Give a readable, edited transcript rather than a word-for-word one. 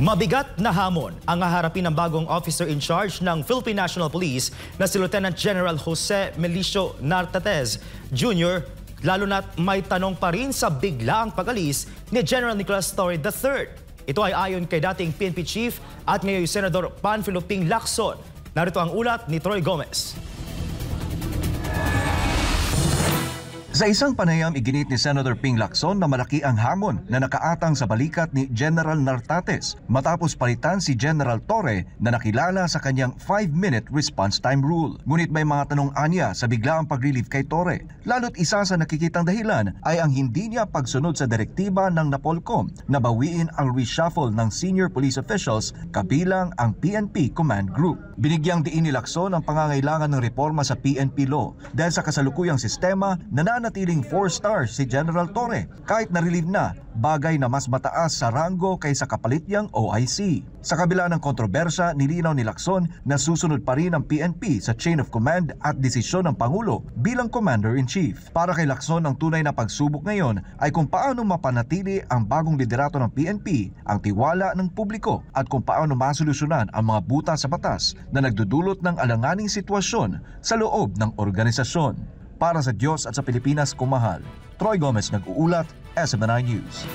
Mabigat na hamon ang haharapin ng bagong officer in charge ng Philippine National Police na si Lieutenant General Jose Melicio Nartatez Jr. lalo na't may tanong pa rin sa biglaang pag-alis ni General Nicolas Torre III. Ito ay ayon kay dating PNP Chief at ngayon Senador Panfilo Ping Lacson. Narito ang ulat ni Troy Gomez. Sa isang panayam, iginit ni Senator Ping Lacson na malaki ang hamon na nakaatang sa balikat ni General Nartatez matapos palitan si General Torre na nakilala sa kanyang 5-minute response time rule. Ngunit may mga tanong anya sa biglaang pag-relieve kay Torre. Lalo't isa sa nakikitang dahilan ay ang hindi niya pagsunod sa direktiba ng Napolcom na bawiin ang reshuffle ng senior police officials kabilang ang PNP Command Group. Binigyang diin ni Lacson ang pangangailangan ng reforma sa PNP law dahil sa kasalukuyang sistema nananatiling 4 stars si General Torre kahit na-relieve na, bagay na mas mataas sa rango kaysa kapalit niyang OIC. Sa kabila ng kontrobersya, nilinaw ni Lacson na susunod pa rin ang PNP sa chain of command at desisyon ng Pangulo bilang Commander-in-Chief. Para kay Lacson, ang tunay na pagsubok ngayon ay kung paano mapanatili ang bagong liderato ng PNP, ang tiwala ng publiko at kung paano masolusyonan ang mga buta sa batas na nagdudulot ng alanganing sitwasyon sa loob ng organisasyon. Para sa Diyos at sa Pilipinas kumahal, Troy Gomez nag-uulat, SMNI News.